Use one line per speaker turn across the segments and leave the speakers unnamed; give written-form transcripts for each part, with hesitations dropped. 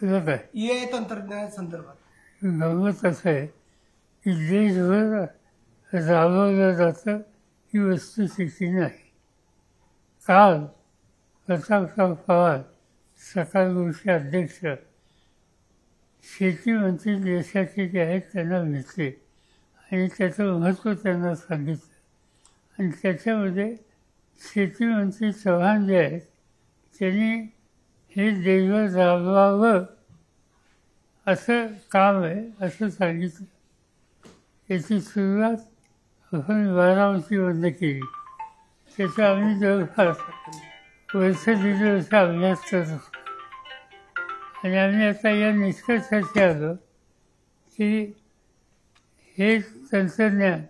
कसं काय
AI तंत्रज्ञानासंदर्भात
गमत असं आहे की देशभर राबवलं जातं ही वस्तुस्थिती नाही. काल प्रतापराव पवार सकाळ गोष्टी अध्यक्ष शेतीमंत्री देशाचे जे आहेत त्यांना भेटले आणि त्याचं महत्त्व त्यांना सांगितलं आणि त्याच्यामध्ये शेतीमंत्री चव्हाण जे आहेत त्यांनी हे देशभर राबवावं असं काम आहे असं सांगितलं. याची सुरुवात आपण बारामतीमधनं केली. त्याचा आम्ही जवळपास वर्ष दीड वर्ष अभ्यास करत असतो आणि आम्ही आता या निष्कर्षाशी आलो की हे तंत्रज्ञान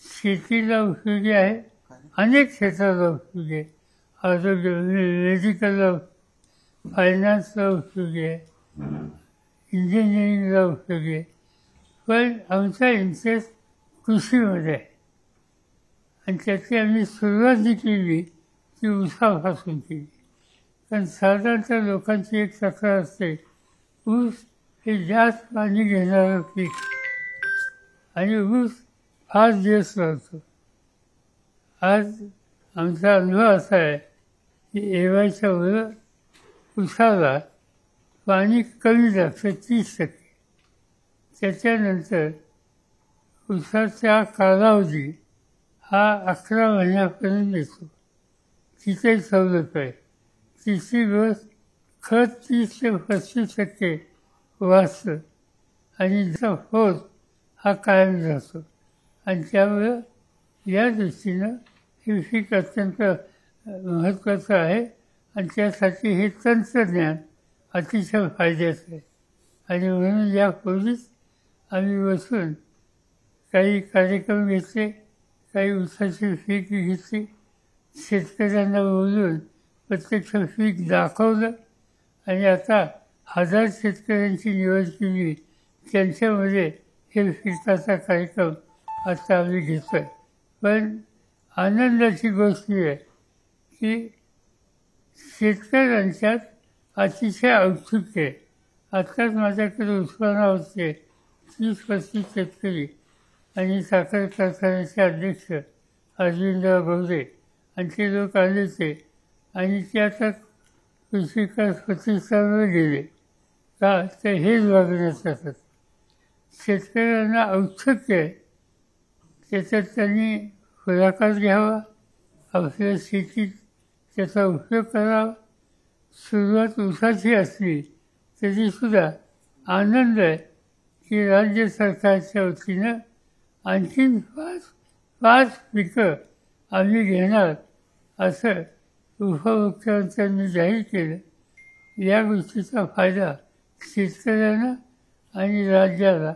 शेतीला उपयोगी आहे, अनेक क्षेत्राला उपयोगी आहे, आरोग्य मेडिकलला, फायनान्सला उपयोगी आहे, इंजिनिअरिंगला उपयोगी आहे. पण आमचा इंटरेस्ट कृषीमध्ये आहे आणि त्याची आम्ही सुरुवात जी केली ती ऊसापासून केली. कारण साधारणतः लोकांची एक तक्रार असते, ऊस हे जास्त पाणी घेणारं पीक आणि ऊस फार दिवस राहतो. आज आमचा अनुभव असा आहे की एव्हाच्या वर ऊसाला पाणी कमी लागतं 30%. त्याच्यानंतर ऊसाचा कालावधी हा 11 महिन्यापर्यंत येतो. तिथे सवलत आहे. तिसरी गोष्ट खत 30 ते 35% वाचतं आणि त्याचा फोर्स हा कायम राहतो आणि त्यामुळं या दृष्टीनं हे पीक अत्यंत महत्त्वाचं आहे आणि त्यासाठी हे तंत्रज्ञान अतिशय फायद्याचं आहे. आणि म्हणून यापूर्वीच आम्ही बसून काही कार्यक्रम घेतले, काही ऊसाची पीक घेतली, शेतकऱ्यांना बोलून प्रत्यक्ष पीक दाखवलं आणि आता 1000 शेतकऱ्यांची निवड केली. त्यांच्यामध्ये हे पिकाचा कार्यक्रम आता आम्ही घेतो आहे. पण आनंदाची गोष्ट आहे की शेतकऱ्यांच्यात अतिशय औत्सुक्य आहे. आत्ताच माझ्याकडे उस्मानाबादचे 30-35 शेतकरी आणि साखर कारखान्याचे अध्यक्ष अरविंदराव गवळे आणि ते लोक आले होते आणि ते आता कृषी विकास प्रतिष्ठानावर गेले का तर हेच वागण्यात असतात. शेतकऱ्यांना औत्सुक्य आहे, त्याच्यात त्यांनी पुढाकार घ्यावा, आपल्या शेतीत त्याचा उपयोग करावा. सुरुवात ऊसाची असली तरीसुद्धा आनंद आहे की राज्य सरकारच्या वतीनं आणखीन 5 पिकं आम्ही घेणार असं उपमुख्यमंत्र्यांनी जाहीर केलं. या गोष्टीचा फायदा शेतकऱ्यांना आणि राज्याला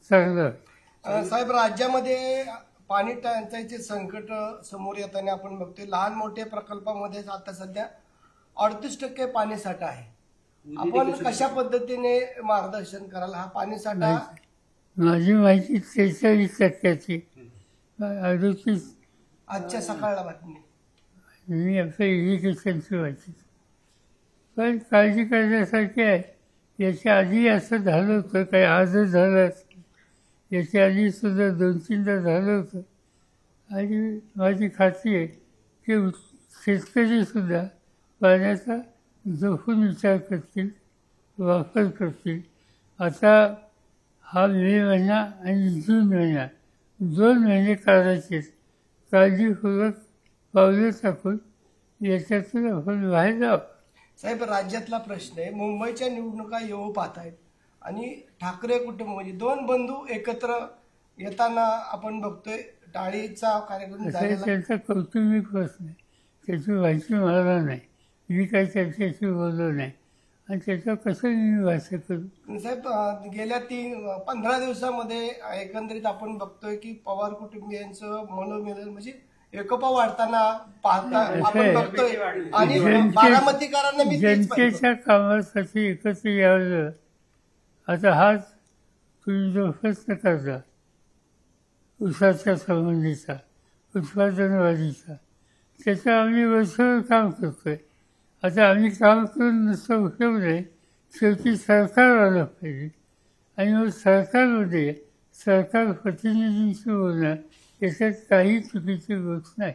चांगला होईल.
साहेब, राज्यामध्ये पाणी टंचाईचे संकट समोर येताना आपण बघतोय लहान मोठ्या प्रकल्पामध्ये आता सध्या 38% पाणीसाठा आहे. आपण कशा पद्धतीने मार्गदर्शन कराल? हा पाणीसाठा
माझी माहिती 43%ची 38
आजच्या सकाळला बातमी
मी आपलं इरिगेशनची माहिती. पण काळजी करण्यासारखी आहे. याच्या आधी असं झालं होतं, काही आजच झालं असतं, याच्या आधीसुद्धा 2-3दा झालं होतं आणि माझी खात्री आहे की शेतकरीसुद्धा पाण्याचा जपून विचार करतील, वापर करतील. आता हा मे महिना आणि जून महिना 2 महिने काढायचे, काळजीपूर्वक पावलं टाकून याच्यातून आपण बाहेर जावं.
साहेब, राज्यातला प्रश्न आहे, मुंबईच्या निवडणुका येऊ पाहत आहेत आणि ठाकरे कुटुंब म्हणजे 2 बंधू एकत्र येताना आपण बघतोय. टाळीचा कार्यक्रम झालेला.
त्यांचा कौटुंबिक प्रश्न आहे, त्याची माहिती मला नाही, मी काही त्यांच्याशी बोललो नाही आणि त्याचं कसं मी भाष्य करू.
साहेब, गेल्या 15 दिवसामध्ये एकंदरीत आपण बघतोय की पवार कुटुंबियांचं मनोमिलन म्हणजे एकोपा वाढताना पाहता आपण बघतोय आणि बारामतीकरांना मी
जनतेच्या कामासाठी एकत्र यावं. आता हाच तुम्ही जो प्रश्न करता ऊसाच्या संबंधीचा, उत्पादनवाढीचा, त्याचं आम्ही वर्षभर काम करतोय. आता आम्ही काम करून नुसतं उपयोग नाही, शेवटी सरकार आलं पाहिजे आणि मग सरकारमध्ये सरकार प्रतिनिधींशी बोलणं याच्यात काही चुकीची गोष्ट नाही.